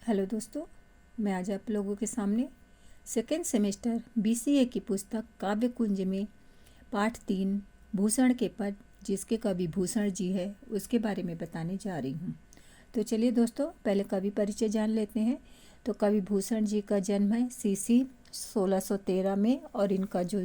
Hello दोस्तों, मैं आज आप लोगों के सामने सेकेंड सेमेस्टर बीसीए की पुस्तक काव्य कुंज में पाठ 3 भूषण के पद, जिसके कवि भूषण जी है, उसके बारे में बताने जा रही हूँ। तो चलिए दोस्तों, पहले कवि परिचय जान लेते हैं। तो कवि भूषण जी का जन्म है सीसी 1613 में और इनका जो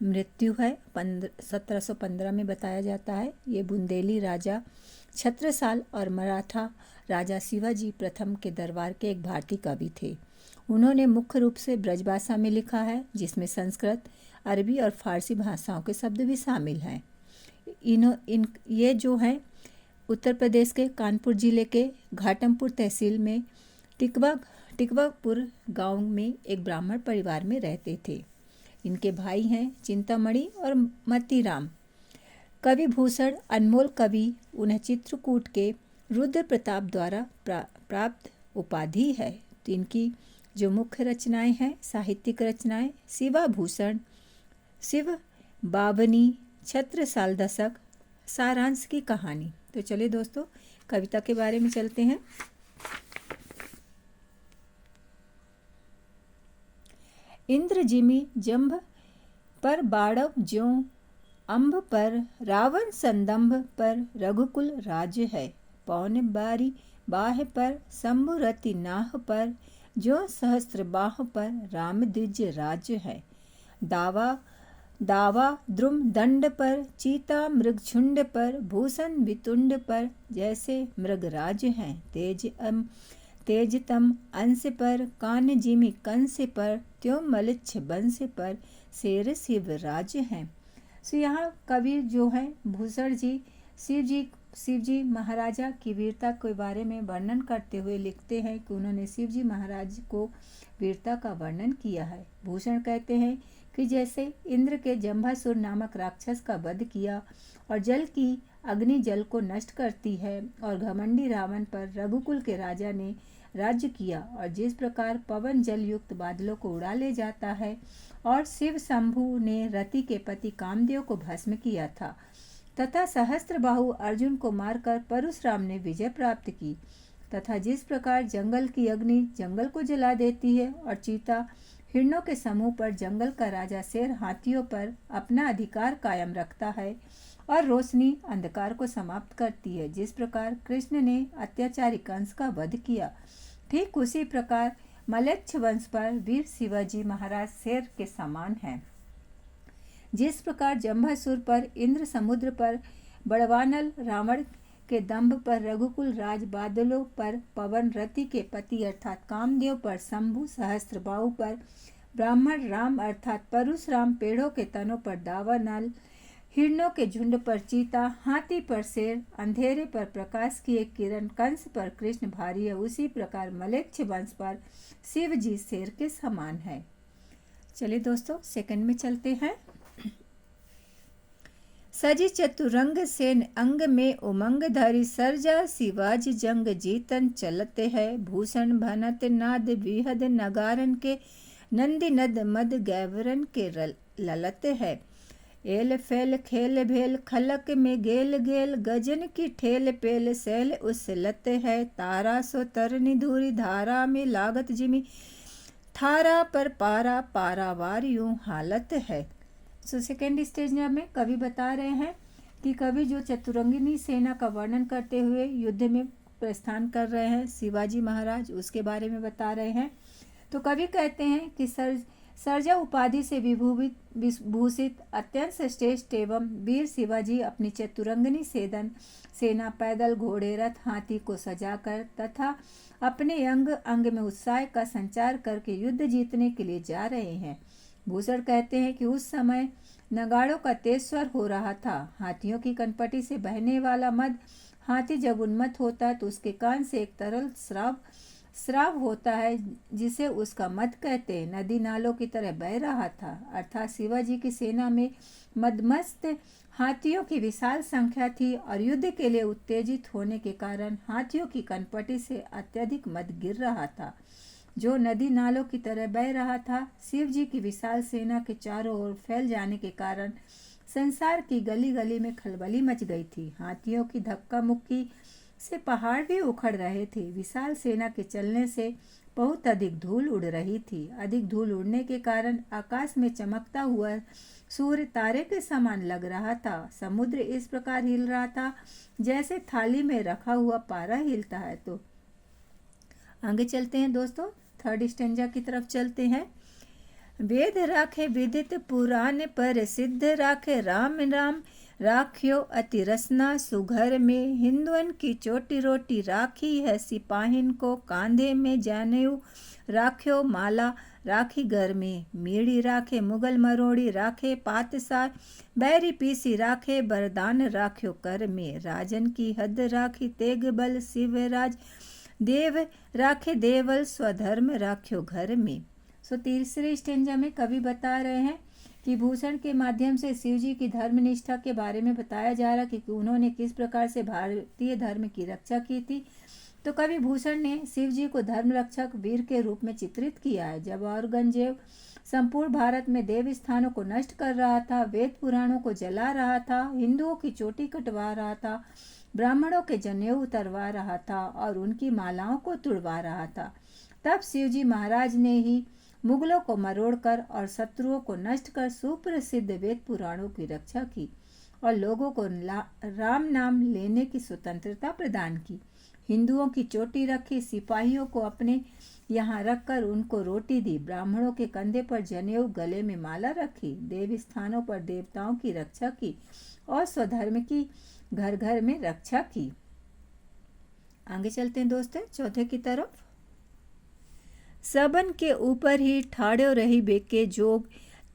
मृत्यु है 1715 में बताया जाता है। ये बुंदेली राजा छत्रसाल और मराठा राजा शिवाजी प्रथम के दरबार के एक भारतीय कवि थे। उन्होंने मुख्य रूप से ब्रजभाषा में लिखा है, जिसमें संस्कृत, अरबी और फारसी भाषाओं के शब्द भी शामिल हैं। ये जो है उत्तर प्रदेश के कानपुर जिले के घाटमपुर तहसील में टिकवापुर गांव में एक ब्राह्मण परिवार में रहते थे। इनके भाई हैं चिंतामणि और मतीराम। कवि भूषण अनमोल कवि उन्हें चित्रकूट के रुद्र प्रताप द्वारा प्राप्त उपाधि है। तो इनकी जो मुख्य रचनाएं हैं, साहित्यिक रचनाएं, शिवाभूषण, शिव बावनी, छत्रसाल दशक, सारांश की कहानी। तो चलिए दोस्तों, कविता के बारे में चलते हैं। इंद्र जिमि जंभ पर बाड़व ज्यों अम्भ पर, रावण संदंभ पर रघुकुल राज्य है। पौन बारी बाह पर, शंभु रति नाह पर, जो सहस्त्र बाह पर राम द्विज राज्य है। दावा द्रुम दंड पर, चीता मृग झुंड पर, भूषण वितुंड पर, जैसे मृग राज्य है। तेजतम अंश पर, कान जिमि कंस पर, त्यों मलिच्छ वंश पर, शेर शिव राज्य है। तो यहाँ कवि जो है भूषण जी शिवजी महाराजा की वीरता के बारे में वर्णन करते हुए लिखते हैं कि उन्होंने शिवजी महाराज को वीरता का वर्णन किया है। भूषण कहते हैं कि जैसे इंद्र के जंभासुर नामक राक्षस का वध किया और जल की अग्नि जल को नष्ट करती है, और घमंडी रावण पर रघुकुल के राजा ने राज्य किया, और जिस प्रकार पवन जल युक्त बादलों को उड़ा ले जाता है, और शिव शंभु ने रति के पति कामदेव को भस्म किया था, तथा सहस्त्रबाहु अर्जुन को मारकर परशुराम ने विजय प्राप्त की, तथा जिस प्रकार जंगल की अग्नि जंगल को जला देती है, और चीता हिरणों के समूह पर जंगल का राजा शेर हाथियों पर अपना अधिकार कायम रखता है, और रोशनी अंधकार को समाप्त करती है, जिस प्रकार कृष्ण ने अत्याचारी कंस का वध किया, ठीक उसी प्रकार मलेच्छ वंश पर वीर शिवाजी महाराज शेर के समान हैं। जिस प्रकार जंभासुर पर, इंद्र समुद्र पर, बड़वानल रावण के दंभ पर, रघुकुल राज बादलों पर, पवन रति के पति अर्थात कामदेव पर, शंभु सहस्त्रबाहु पर, ब्राह्मण राम अर्थात परशुराम पेड़ों के तनों पर, दावानल हिरणों के झुंड पर चीता, हाथी पर शेर, अंधेरे पर प्रकाश की एक किरण, कंस पर कृष्ण भारी है, उसी प्रकार मलेच्छ वंश पर शिव जी शेर के समान है। चलिए दोस्तों, सेकंड में चलते हैं। सजी चतुरंग सेन अंग में उमंग धरी, सरजा शिवाजी जंग जीतन चलते है। भूषण भनत नाद विहद नगारन के, नंदी नद मद गैवरन के ललत है। एल फैल खेल भेल खलक में गेल गेल, गजन की ठेल पेल सैल उछलत है। तारा सो तरनी धूरी धारा में लागत जिमी, थारा पर पारा पारावार यूं हालत है। सो सेकेंड स्टेज में कवि बता रहे हैं कि कवि जो चतुरंगिनी सेना का वर्णन करते हुए युद्ध में प्रस्थान कर रहे हैं, शिवाजी महाराज, उसके बारे में बता रहे हैं। तो कवि कहते हैं कि सर्जा उपाधि से विभूषित अत्यंत श्रेष्ठ एवं वीर शिवाजी अपनी चतुरंगिनी सेना पैदल, घोड़े, रथ, हाथी को सजाकर तथा अपने अंग अंग में उत्साह का संचार करके युद्ध जीतने के लिए जा रहे हैं। भूषण कहते हैं कि उस समय नगाड़ों का तेज स्वर हो रहा था। हाथियों की कनपटी से बहने वाला मद, हाथी जब उन्मत्त होता है तो उसके कान से एक तरल स्राव होता है, जिसे उसका मद कहते हैं, नदी नालों की तरह बह रहा था। अर्थात शिवाजी की सेना में मदमस्त हाथियों की विशाल संख्या थी, और युद्ध के लिए उत्तेजित होने के कारण हाथियों की कनपटी से अत्यधिक मद गिर रहा था, जो नदी नालों की तरह बह रहा था। शिव जी की विशाल सेना के चारों ओर फैल जाने के कारण संसार की गली गली में खलबली मच गई थी। हाथियों की धक्का मुक्की से पहाड़ भी उखड़ रहे थे। विशाल सेना के चलने से बहुत अधिक धूल उड़ रही थी। अधिक धूल उड़ने के कारण आकाश में चमकता हुआ सूर्य तारे के समान लग रहा था। समुद्र इस प्रकार हिल रहा था जैसे थाली में रखा हुआ पारा हिलता है। तो आगे चलते हैं दोस्तों, थर्ड स्टेंजा की तरफ चलते हैं। वेद राखे विदित पुराण पर सिद्ध राखे राम राम राख्यो अति रसना सुघर में। हिंदुअन की चोटी रोटी राखी है सिपाहिन को, कांधे में जनेऊ राख्यो माला राखी घर में। मीड़ी राखे मुगल मरोड़ी राखे पातसार, बैरी पीसी राखे बरदान राख्यो कर में। राजन की हद राखी तेग बल शिवराज, देव राखे देवल स्वधर्म राख्यो घर में। सो तीसरे स्टेंजा में कवि बता रहे हैं कि भूषण के माध्यम से शिव जी की धर्मनिष्ठा के बारे में बताया जा रहा कि उन्होंने किस प्रकार से भारतीय धर्म की रक्षा की थी। तो कवि भूषण ने शिव जी को धर्म रक्षक वीर के रूप में चित्रित किया है। जब औरंगजेब संपूर्ण भारत में देव स्थानों को नष्ट कर रहा था, वेद पुराणों को जला रहा था, हिंदुओं की चोटी कटवा रहा था, ब्राह्मणों के जनेऊ उतरवा रहा था और उनकी मालाओं को तुड़वा रहा था, तब शिवजी महाराज ने ही मुगलों को मरोड़कर और शत्रुओं को नष्ट कर सुप्रसिद्ध वेद पुराणों की रक्षा की और लोगों को राम नाम लेने की स्वतंत्रता प्रदान की। हिंदुओं की चोटी रखी, सिपाहियों को अपने यहाँ रखकर उनको रोटी दी, ब्राह्मणों के कंधे पर जनेऊ, गले में माला रखी, देव स्थानों पर देवताओं की रक्षा की और स्वधर्म की घर घर में रक्षा की। आगे चलते हैं दोस्तों चौथे की तरफ। सबन के ऊपर ही ठाड़ो रही बेके जोग,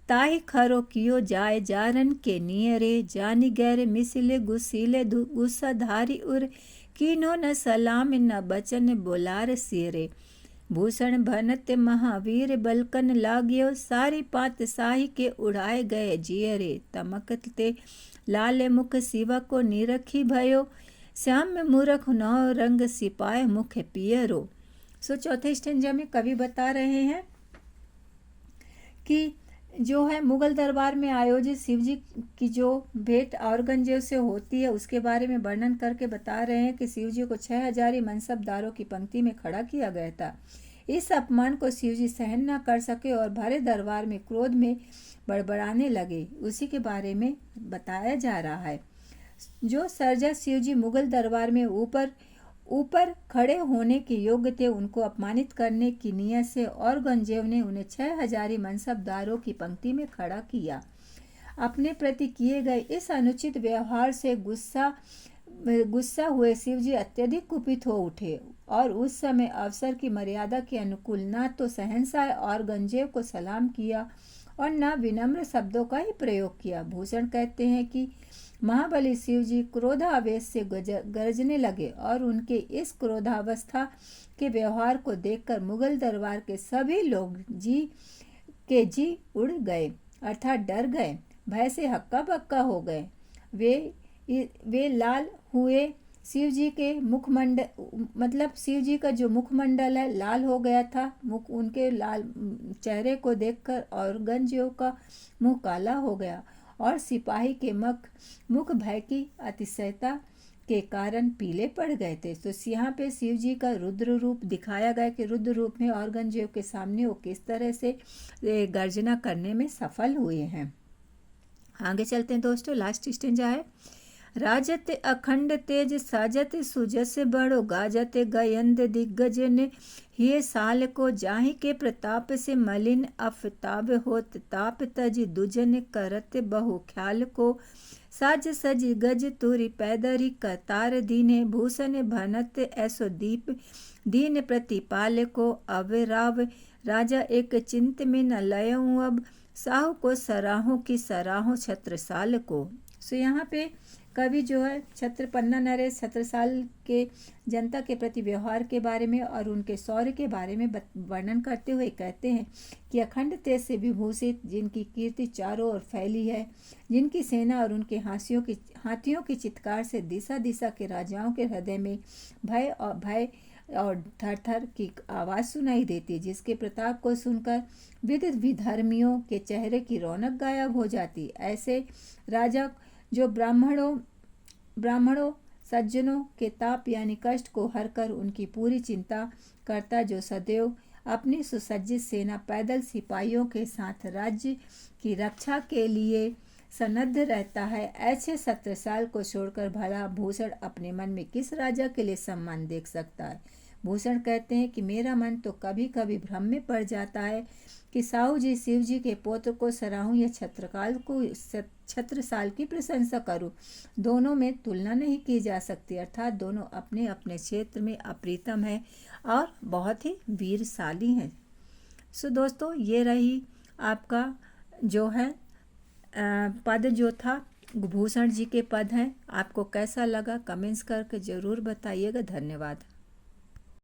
ताहि खरो कियो जाय जारन के नियरे। जानी गैर मिसिले गुस्सीले गुस्सा धारी उर, कीनो न सलाम न बचन बोलार सिरे। भूषण भनत महावीर बलकन लाग्यो, सारी पात साही के उड़ाए गए जियरे। तमकते लाल मुख शिवा को निरखी भयो, श्याम मूरख नौ रंग सिपाय मुख पियरो। सो चौथे स्टेंजा में कवि बता रहे हैं कि जो है मुगल दरबार में आयोजित शिवजी की जो भेंट औरंगजेब से होती है उसके बारे में वर्णन करके बता रहे हैं कि शिवजी को 6000 मनसबदारों की पंक्ति में खड़ा किया गया था। इस अपमान को शिवजी सहन न कर सके और भरे दरबार में क्रोध में बड़बड़ाने लगे। उसी के बारे में बताया जा रहा है। जो सर्जक शिवजी मुगल दरबार में ऊपर खड़े होने के योग्य थे, उनको अपमानित करने की नियत से औरंगजेब ने उन्हें 6000 मनसबदारों की पंक्ति में खड़ा किया। अपने प्रति किए गए इस अनुचित व्यवहार से गुस्सा हुए शिवजी अत्यधिक कुपित हो उठे और उस समय अवसर की मर्यादा के अनुकूल न तो शहंशाह औरंगजेब को सलाम किया और न विनम्र शब्दों का ही प्रयोग किया। भूषण कहते हैं कि महाबली शिवजी क्रोधावेश से गरजने लगे और उनके इस क्रोधावस्था के व्यवहार को देखकर मुगल दरबार के सभी लोग जी उड़ गए, अर्थात डर गए, भय से हक्का बक्का हो गए। वे लाल हुए। शिवजी के शिवजी का जो मुखमंडल है लाल हो गया था। मुख उनके लाल चेहरे को देखकर औरंगजेब का मुंह काला हो गया और सिपाही के मुख भय की अतिशयता के कारण पीले पड़ गए थे। तो यहाँ पे शिव जी का रुद्र रूप दिखाया गया कि रुद्र रूप में औरंगजेब के सामने वो किस तरह से गर्जना करने में सफल हुए हैं। आगे चलते हैं दोस्तों, लास्ट स्टेंजा है। राजत अखंड तेज साजत सुजस बड़ो, गाजत गयंद दिग्गज ने ये साल को, जाहि के प्रताप से मलिन अफताब होत, ताप तज दुजन करत बहु ख्याल को। साज सज गज तुरी पैदरी कतार दीने, भूषण भनत ऐसो दीप दीन प्रतिपाल को। अवराव राजा एक चिंत में न लयऊँ अब, साहु को सराहों की सराहों छत्रसाल को। सो यहाँ पे कवि जो है छत्रपन्ना नरेश छत्रसाल के जनता के प्रति व्यवहार के बारे में और उनके शौर्य के बारे में वर्णन करते हुए कहते हैं कि अखंड तेज से विभूषित, जिनकी कीर्ति चारों ओर फैली है, जिनकी सेना और उनके हाथियों की चित्कार से दिशा दिशा के राजाओं के हृदय में भय और थर थर की आवाज़ सुनाई देती, जिसके प्रताप को सुनकर विधर्मियों के चेहरे की रौनक गायब हो जाती। ऐसे राजा जो ब्राह्मणों सज्जनों के ताप यानी कष्ट को हर कर उनकी पूरी चिंता करता, जो सदैव अपनी सुसज्जित सेना पैदल सिपाहियों के साथ राज्य की रक्षा के लिए सन्नद्ध रहता है। ऐसे छत्रसाल को छोड़कर भला भूषण अपने मन में किस राजा के लिए सम्मान देख सकता है। भूषण कहते हैं कि मेरा मन तो कभी कभी भ्रम में पड़ जाता है कि साहू जी शिव जी के पौत्र को सराहूं या छत्रसाल की प्रशंसा करूं। दोनों में तुलना नहीं की जा सकती, अर्थात दोनों अपने अपने क्षेत्र में अप्रीतम है और बहुत ही वीरशाली हैं। सो दोस्तों, ये रही आपका जो है पद जो था भूषण जी के पद हैं। आपको कैसा लगा कमेंट्स करके ज़रूर बताइएगा। धन्यवाद।